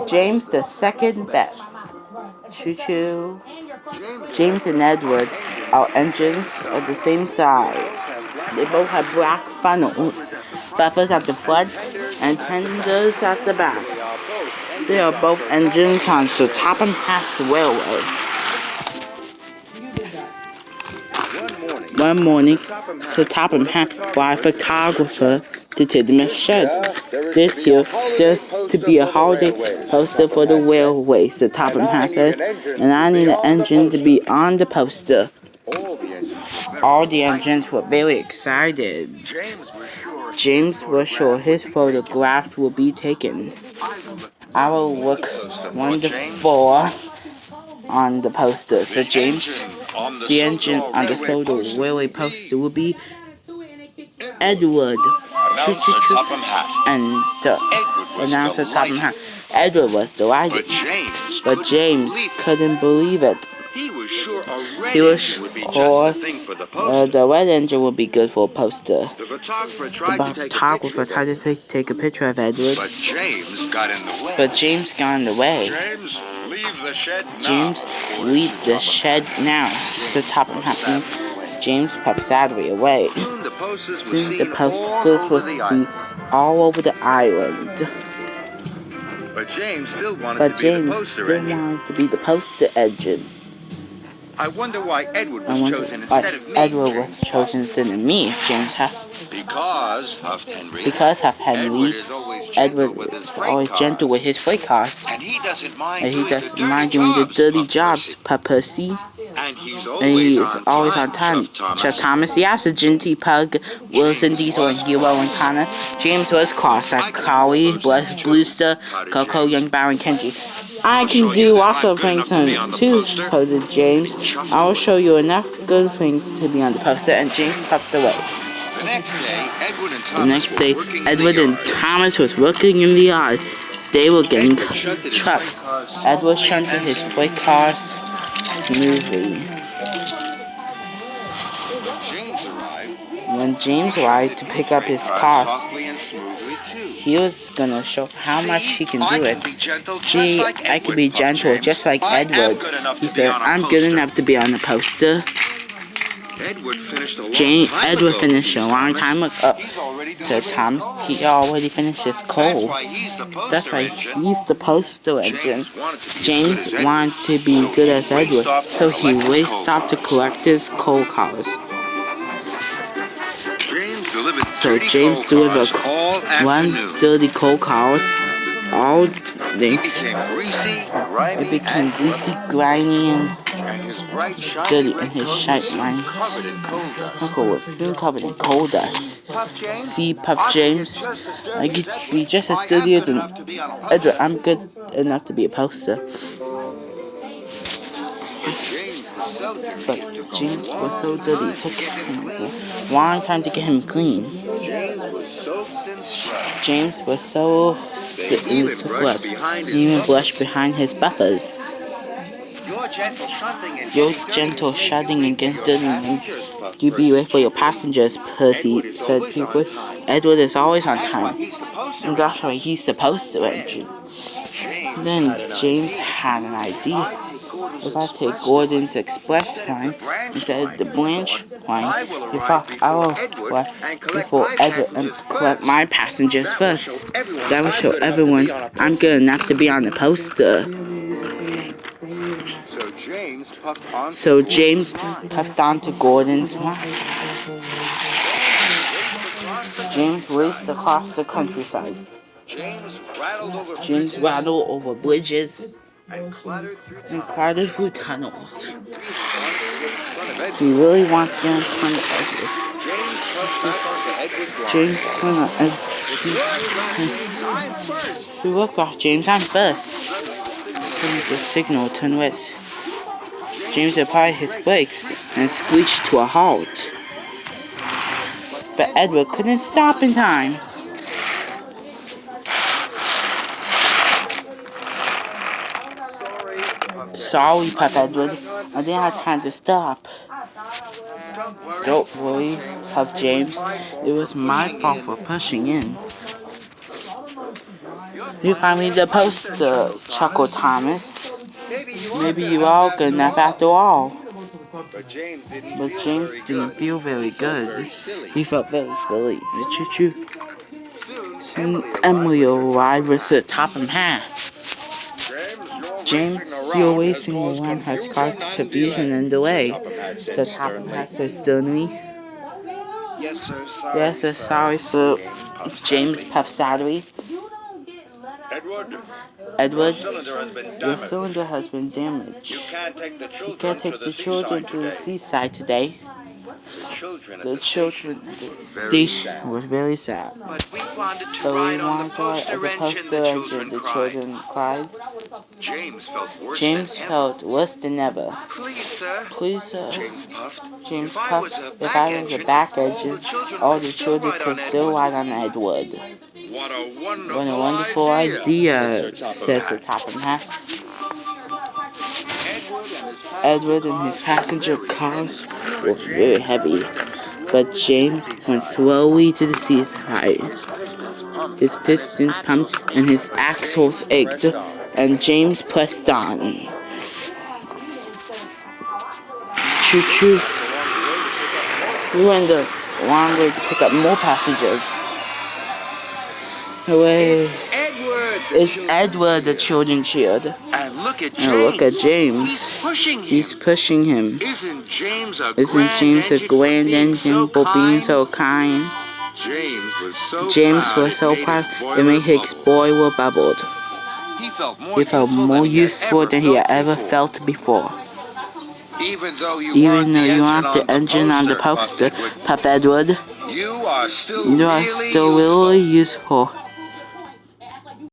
James the second best. Choo choo. James and Edward are engines of the same size. They both have black funnels, buffers at the front and tenders at the back. They are both engines on Sir Topham Hatt's railway. One morning, Sir Topham Hatt brought a photographer to Tidmouth Sheds. This year, there's to be a holiday poster for the railway, Sir Topham Hatt said, and I need an engine to be on the poster. All the engines were very excited. James was sure his photograph would be taken. I will look wonderful on the poster, said James. The engine on the Soda railway poster will be Edward. And the announcer Topham Hatt. Edward was delighted, but James couldn't believe it. He was sure the red engine would be good for a poster. The photographer tried to take a picture of Edward, but James got in the way. James, leave the shed now, said Topham Hatt. James puffed sadly away. Soon the posters were seen all over the island. But James still wanted to be the poster engine. I wonder why Edward was chosen instead of me. Edward was chosen instead of me, James huffed. Because, huffed Henry, Edward is always gentle with his freight cars. And he doesn't mind doing the dirty jobs, Papa C. And he is always on time. Chef Thomas, yes, Ginty, Pug, Wilson, Diesel, and Hero, and Connor. James was cross like Collie, Bluester, Coco, Young Baron, Kenji. I can do lots of things too, quoted James. I will show you enough good things to be on the poster, and James puffed away. The next day, Edward and Thomas was working in the yard. They were getting trucks. Edward shunted his freight cars smoothly. When James arrived to pick up his cars, he was gonna show how much he can do it. See, I can be gentle just like Edward. He said, I'm good enough to be on the poster. Edward finished a long time ago, said Thomas. He already finished his coal. That's why he's the poster engine. James wanted to be good as Edward, so he raced off to collect his coal cars. So James delivered 130 coal cars all day. It became greasy, grimy, and dirty, and his shite line uncle was soon covered in coal dust. See, Puff James, I could be just as dirty as Edward. I'm good enough to be a poster. But James was so dirty, it took him a long time to get him clean. James was so swept, he even blushed behind his buffers. Your gentle shouting against dirty. You be ready for your passengers, Percy, said Peter. Edward is always on time, and that's why he's the poster engine. Then James had an idea. If I take Gordon's Express line instead of the Blanche line, I will before Edward and collect my passengers first. That will show everyone I'm good enough to be on the poster. So James puffed on to Gordon's line. James raced across the countryside. James rattled over bridges and clattered through tunnels. He really wanted to get in front of Edward. James went on Edward. We look off, James, I'm first. The signal turned west. James applied his brakes and screeched to a halt. But Edward couldn't stop in time. Sorry, Puff Edward. I didn't have time to stop. Don't worry, Puff James. It was my fault for pushing in. You find me the poster, chuckled Thomas. Maybe you are good enough after all. But James didn't feel very good. He felt very silly. Choo-choo. Soon Emily arrived with the Topham hat. James, you're wasting one has caused confusion and delay, said Topham Hat sternly. Yes, sir, sorry, sir. James puffed sadly. Edward, your cylinder has been damaged. You can't take the children to the seaside today. The children at the station was very sad. But we wanted to ride at the poster engine, the children cried. James felt worse than ever. Please, sir. James puffed. If I was a back engine, all the children could still ride on Edward. What a wonderful idea, says the Topham Hat. Edward and his passenger cars were very heavy, but James went slowly to the seaside. His pistons pumped and his axles ached, and James pressed on. Choo-choo. We went a long way to pick up more passengers. Hooray. It's Edward, the children cheered. And look at James. He's pushing him. Isn't James a grand engine for being so kind? James was so proud it made his boiler bubbled. He felt more useful than he had ever felt before. Even though you aren't the engine on the poster, puffed Edward, you are still really useful.